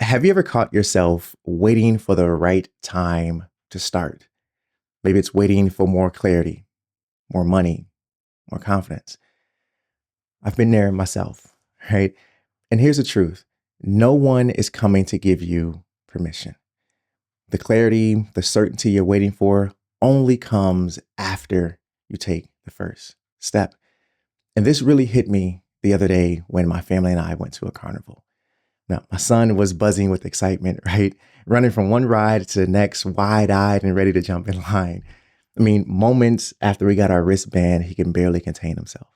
Have you ever caught yourself waiting for the right time to start? Maybe it's waiting for more clarity, more money, more confidence. I've been there myself, right? And here's the truth: no one is coming to give you permission. The clarity, the certainty you're waiting for only comes after you take the first step. And this really hit me the other day when my family and I went to a carnival. Now, my son was buzzing with excitement, right? Running from one ride to the next, wide eyed and ready to jump in line. I mean, moments after we got our wristband, he can barely contain himself.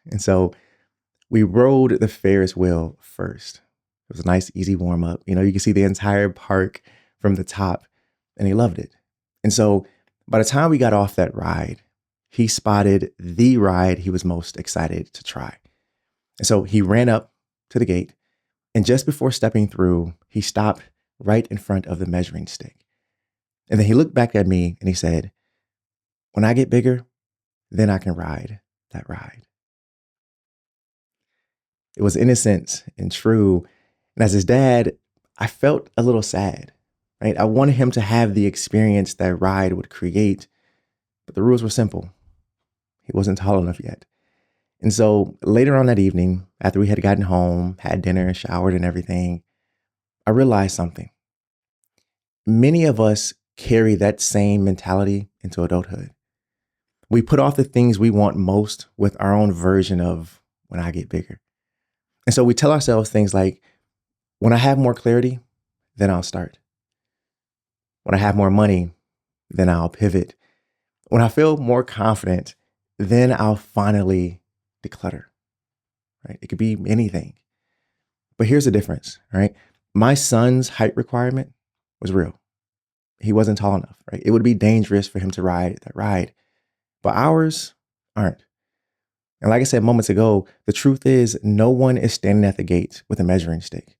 And so we rode the Ferris wheel first. It was a nice, easy warm up. You can see the entire park from the top, and he loved it. And so by the time we got off that ride, he spotted the ride he was most excited to try. And so he ran up to the gate. And just before stepping through, he stopped right in front of the measuring stick. And then he looked back at me and he said, "When I get bigger, then I can ride that ride." It was innocent and true. And as his dad, I felt a little sad, right? I wanted him to have the experience that ride would create, but the rules were simple. He wasn't tall enough yet. And so later on that evening, after we had gotten home, had dinner, showered and everything, I realized something. Many of us carry that same mentality into adulthood. We put off the things we want most with our own version of "when I get bigger." And so we tell ourselves things like, "When I have more clarity, then I'll start. When I have more money, then I'll pivot. When I feel more confident, then I'll finally declutter." Right? It could be anything. But here's the difference, right? My son's height requirement was real. He wasn't tall enough, right? It would be dangerous for him to ride that ride. But ours aren't. And like I said moments ago, the truth is no one is standing at the gate with a measuring stick.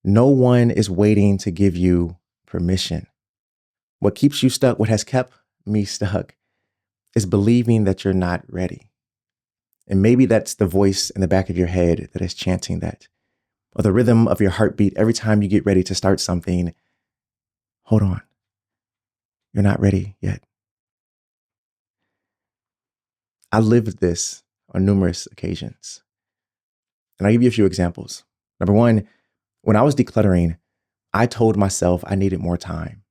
No one is waiting to give you permission. What keeps you stuck, what has kept me stuck, is believing that you're not ready. And maybe that's the voice in the back of your head that is chanting that, or the rhythm of your heartbeat every time you get ready to start something. Hold on. You're not ready yet. I lived this on numerous occasions. And I'll give you a few examples. Number one, when I was decluttering, I told myself I needed more time,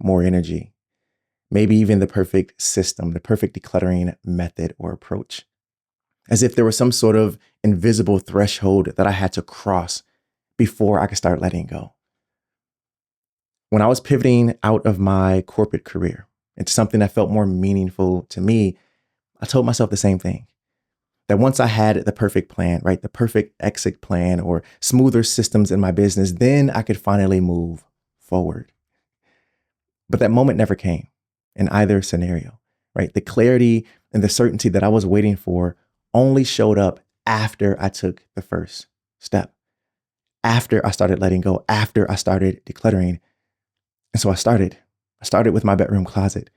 more energy, maybe even the perfect system, the perfect decluttering method or approach, as if there was some sort of invisible threshold that I had to cross before I could start letting go. When I was pivoting out of my corporate career into something that felt more meaningful to me, I told myself the same thing. That once I had the perfect plan, right, the perfect exit plan or smoother systems in my business, then I could finally move forward. But that moment never came in either scenario, right? The clarity and the certainty that I was waiting for only showed up after I took the first step, after I started letting go, after I started decluttering. And so I started with my bedroom closet.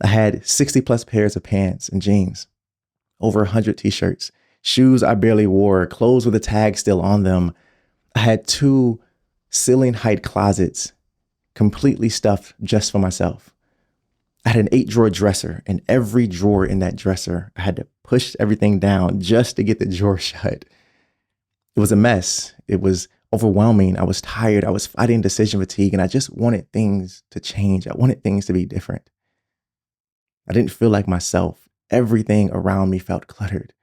I had 60 plus pairs of pants and jeans, over 100 t-shirts, shoes I barely wore, clothes with a tag still on them. I had 2 ceiling height closets completely stuffed just for myself. I had an 8-drawer dresser, and every drawer in that dresser, I had to push everything down just to get the drawer shut. It was a mess. It was overwhelming. I was tired. I was fighting decision fatigue, and I just wanted things to change. I wanted things to be different. I didn't feel like myself. Everything around me felt cluttered,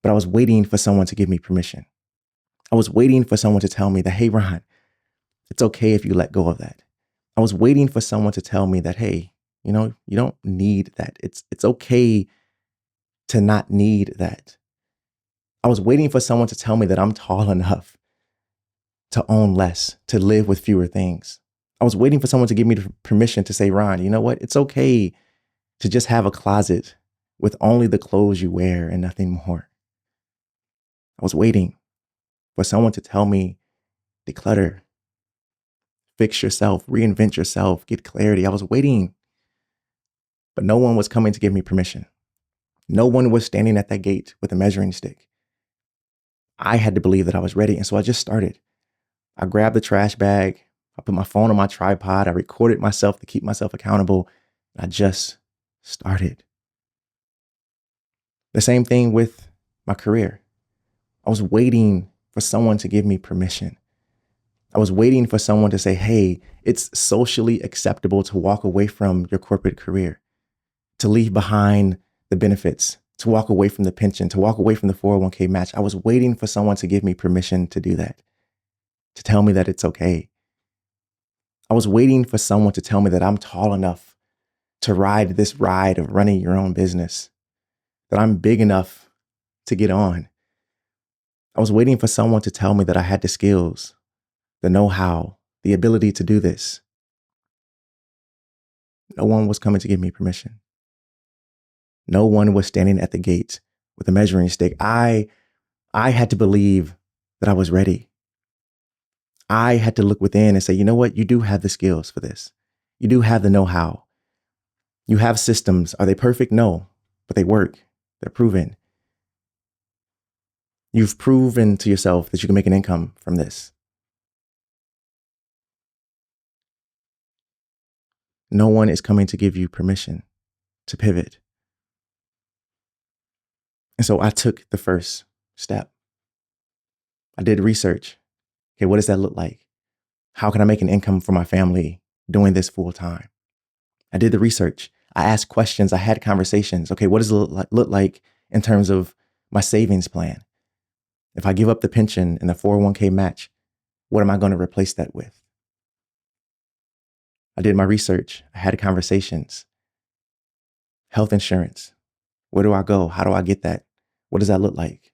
but I was waiting for someone to give me permission. I was waiting for someone to tell me that, "Hey, Ron, it's okay if you let go of that." I was waiting for someone to tell me that, "Hey, you don't need that. It's okay to not need that." I was waiting for someone to tell me that I'm tall enough to own less, to live with fewer things. I was waiting for someone to give me the permission to say, "Ron, you know what? It's okay to just have a closet with only the clothes you wear and nothing more." I was waiting for someone to tell me, "Declutter, fix yourself, reinvent yourself, get clarity." I was waiting, but no one was coming to give me permission. No one was standing at that gate with a measuring stick. I had to believe that I was ready. And so I just started. I grabbed the trash bag. I put my phone on my tripod. I recorded myself to keep myself accountable. And I just started. The same thing with my career. I was waiting for someone to give me permission. I was waiting for someone to say, hey, it's socially acceptable to walk away from your corporate career, to leave behind the benefits, to walk away from the pension, to walk away from the 401k match. I was waiting for someone to give me permission to do that, to tell me that it's okay. I was waiting for someone to tell me that I'm tall enough to ride this ride of running your own business, that I'm big enough to get on. I was waiting for someone to tell me that I had the skills, the know-how, the ability to do this. No one was coming to give me permission. No one was standing at the gate with a measuring stick. I had to believe that I was ready. I had to look within and say, you know what? You do have the skills for this. You do have the know-how. You have systems. Are they perfect? No, but they work. They're proven. You've proven to yourself that you can make an income from this. No one is coming to give you permission to pivot. And so I took the first step. I did research. Okay, what does that look like? How can I make an income for my family doing this full time? I did the research. I asked questions. I had conversations. Okay, what does it look like in terms of my savings plan? If I give up the pension and the 401k match, what am I going to replace that with? I did my research. I had conversations. Health insurance. Where do I go? How do I get that? What does that look like?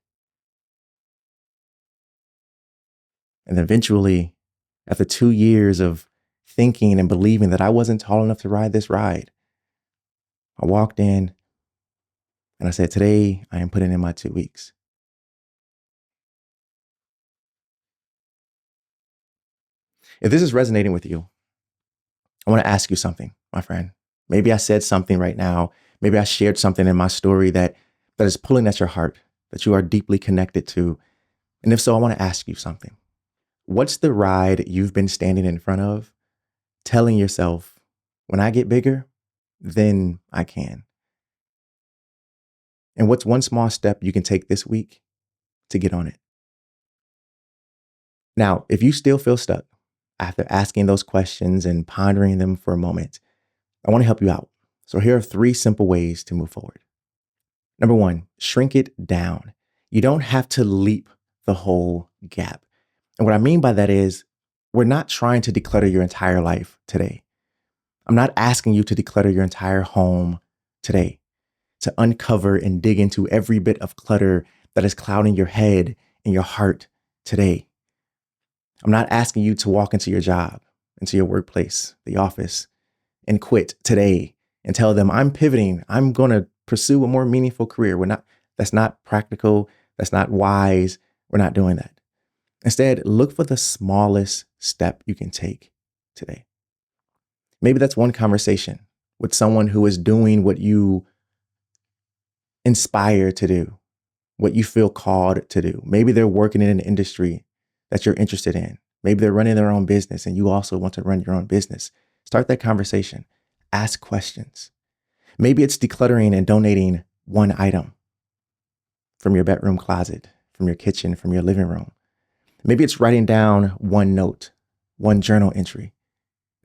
And eventually, after 2 years of thinking and believing that I wasn't tall enough to ride this ride, I walked in and I said, today I am putting in my 2 weeks. If this is resonating with you, I want to ask you something, my friend. Maybe I said something right now. Maybe I shared something in my story that is pulling at your heart, that you are deeply connected to. And if so, I want to ask you something. What's the ride you've been standing in front of, telling yourself, when I get bigger, then I can? And what's one small step you can take this week to get on it? Now, if you still feel stuck after asking those questions and pondering them for a moment, I want to help you out. So here are 3 simple ways to move forward. Number 1, shrink it down. You don't have to leap the whole gap. And what I mean by that is, we're not trying to declutter your entire life today. I'm not asking you to declutter your entire home today, to uncover and dig into every bit of clutter that is clouding your head and your heart today. I'm not asking you to walk into your job, into your workplace, the office, and quit today and tell them, I'm pivoting. I'm going to pursue a more meaningful career. That's not practical. That's not wise. We're not doing that. Instead, look for the smallest step you can take today. Maybe that's one conversation with someone who is doing what you inspire to do, what you feel called to do. Maybe they're working in an industry that you're interested in. Maybe they're running their own business and you also want to run your own business. Start that conversation. Ask questions. Maybe it's decluttering and donating one item from your bedroom closet, from your kitchen, from your living room. Maybe it's writing down one note, one journal entry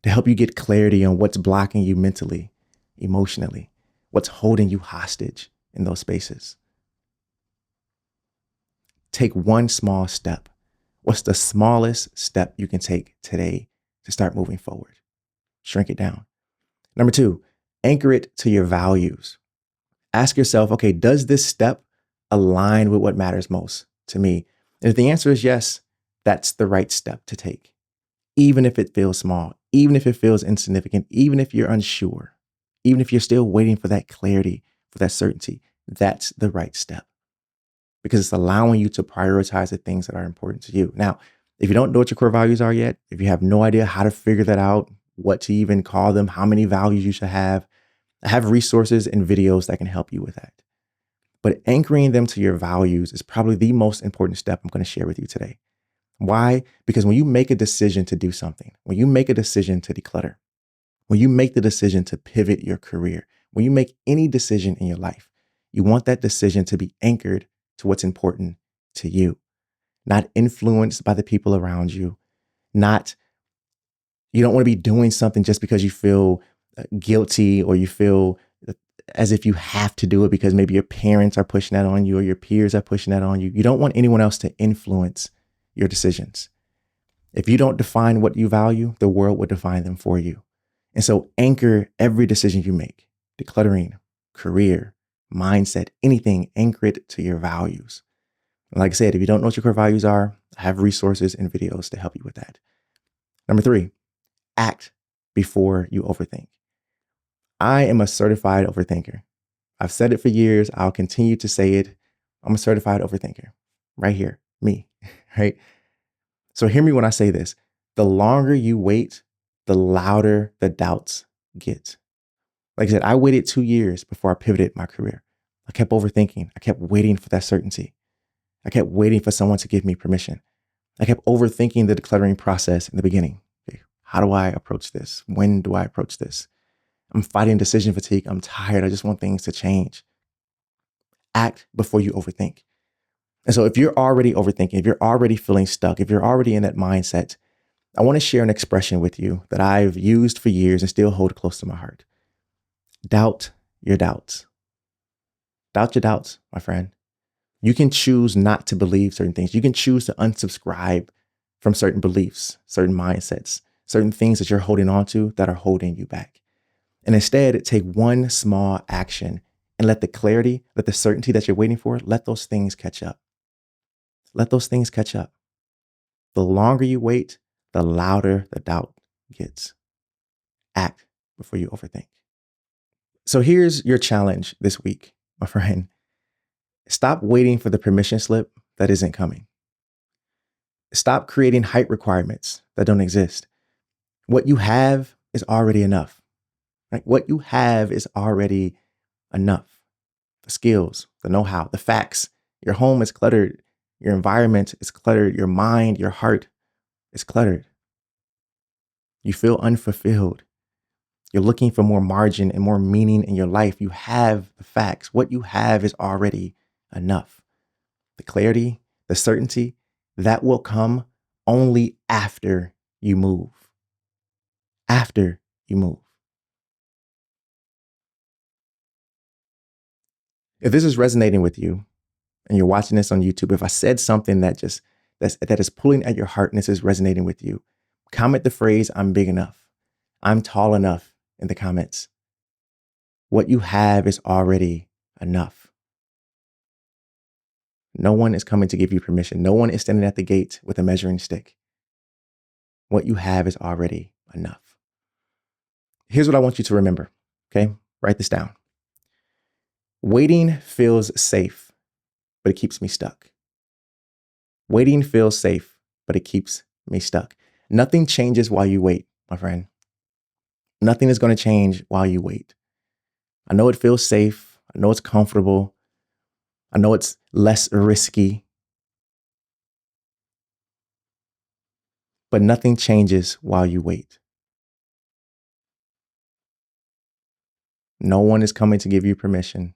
to help you get clarity on what's blocking you mentally, emotionally, what's holding you hostage in those spaces. Take one small step. What's the smallest step you can take today to start moving forward? Shrink it down. Number 2, anchor it to your values. Ask yourself, okay, does this step align with what matters most to me? And if the answer is yes, that's the right step to take. Even if it feels small, even if it feels insignificant, even if you're unsure, even if you're still waiting for that clarity, for that certainty, that's the right step. Because it's allowing you to prioritize the things that are important to you. Now, if you don't know what your core values are yet, if you have no idea how to figure that out, what to even call them, how many values you should have, I have resources and videos that can help you with that. But anchoring them to your values is probably the most important step I'm going to share with you today. Why? Because when you make a decision to do something, when you make a decision to declutter, when you make the decision to pivot your career, when you make any decision in your life, you want that decision to be anchored to what's important to you, not influenced by the people around you, not, you don't want to be doing something just because you feel guilty or you feel as if you have to do it because maybe your parents are pushing that on you or your peers are pushing that on you. You don't want anyone else to influence your decisions. If you don't define what you value, the world will define them for you. And so anchor every decision you make, decluttering, career, mindset, anything, anchor it to your values. And like I said, if you don't know what your core values are, I have resources and videos to help you with that. Number 3, act before you overthink. I am a certified overthinker. I've said it for years. I'll continue to say it. I'm a certified overthinker right here, me, right? So hear me when I say this. The longer you wait, the louder the doubts get. Like I said, I waited 2 years before I pivoted my career. I kept overthinking. I kept waiting for that certainty. I kept waiting for someone to give me permission. I kept overthinking the decluttering process in the beginning. Okay, how do I approach this? When do I approach this? I'm fighting decision fatigue. I'm tired. I just want things to change. Act before you overthink. And so if you're already overthinking, if you're already feeling stuck, if you're already in that mindset, I want to share an expression with you that I've used for years and still hold close to my heart. Doubt your doubts. Doubt your doubts, my friend. You can choose not to believe certain things. You can choose to unsubscribe from certain beliefs, certain mindsets, certain things that you're holding on to that are holding you back. And instead, take one small action and let the clarity, let the certainty that you're waiting for, let those things catch up. Let those things catch up. The longer you wait, the louder the doubt gets. Act before you overthink. So here's your challenge this week, my friend. Stop waiting for the permission slip that isn't coming. Stop creating height requirements that don't exist. What you have is already enough. Right? What you have is already enough. The skills, the know-how, the facts. Your home is cluttered. Your environment is cluttered. Your mind, your heart is cluttered. You feel unfulfilled. You're looking for more margin and more meaning in your life. You have the facts. What you have is already enough. The clarity, the certainty, that will come only after you move. After you move. If this is resonating with you and you're watching this on YouTube, if I said something that is pulling at your heart and this is resonating with you, comment the phrase, I'm big enough. I'm tall enough in the comments. What you have is already enough. No one is coming to give you permission. No one is standing at the gate with a measuring stick. What you have is already enough. Here's what I want you to remember, okay? Write this down. Waiting feels safe, but it keeps me stuck. Waiting feels safe, but it keeps me stuck. Nothing changes while you wait, my friend. Nothing is going to change while you wait. I know it feels safe. I know it's comfortable. I know it's less risky. But nothing changes while you wait. No one is coming to give you permission.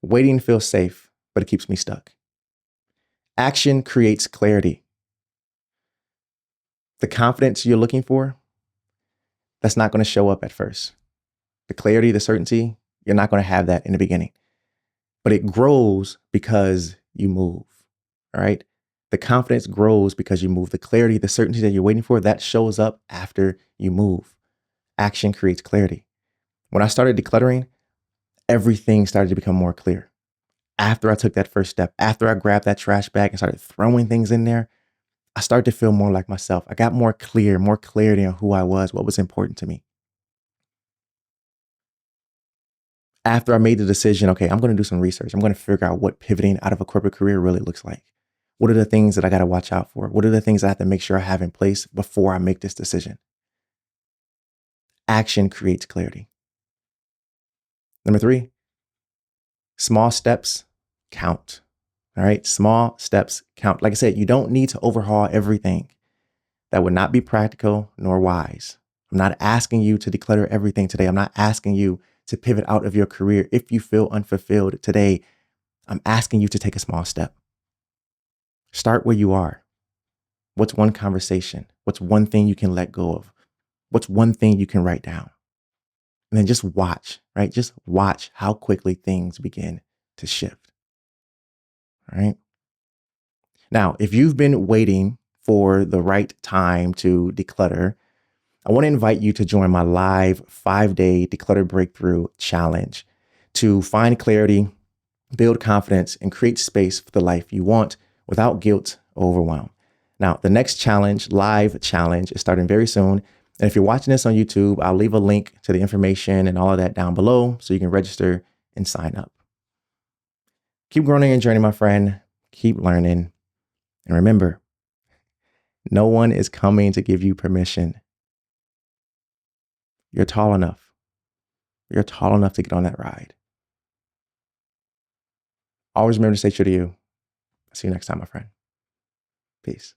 Waiting feels safe, but it keeps me stuck. Action creates clarity. The confidence you're looking for, that's not going to show up at first. The clarity, the certainty, you're not going to have that in the beginning. But it grows because you move, all right? The confidence grows because you move. The clarity, the certainty that you're waiting for, that shows up after you move. Action creates clarity. When I started decluttering, everything started to become more clear. After I took that first step, after I grabbed that trash bag and started throwing things in there, I started to feel more like myself. I got more clarity on who I was, what was important to me. After I made the decision, okay, I'm going to do some research. I'm going to figure out what pivoting out of a corporate career really looks like. What are the things that I got to watch out for? What are the things I have to make sure I have in place before I make this decision? Action creates clarity. Number 3, small steps count. All right. Small steps count. Like I said, you don't need to overhaul everything. That would not be practical nor wise. I'm not asking you to declutter everything today. I'm not asking you to pivot out of your career if you feel unfulfilled today. I'm asking you to take a small step. Start where you are. What's one conversation? What's one thing you can let go of? What's one thing you can write down? And then just watch, right? Just watch how quickly things begin to shift. All right. Now, if you've been waiting for the right time to declutter, I want to invite you to join my live 5-day Declutter Breakthrough Challenge to find clarity, build confidence, and create space for the life you want without guilt or overwhelm. Now, the next challenge, live challenge, is starting very soon. And if you're watching this on YouTube, I'll leave a link to the information and all of that down below so you can register and sign up. Keep growing your journey, my friend. Keep learning. And remember, no one is coming to give you permission. You're tall enough. You're tall enough to get on that ride. Always remember to stay true to you. See you next time, my friend. Peace.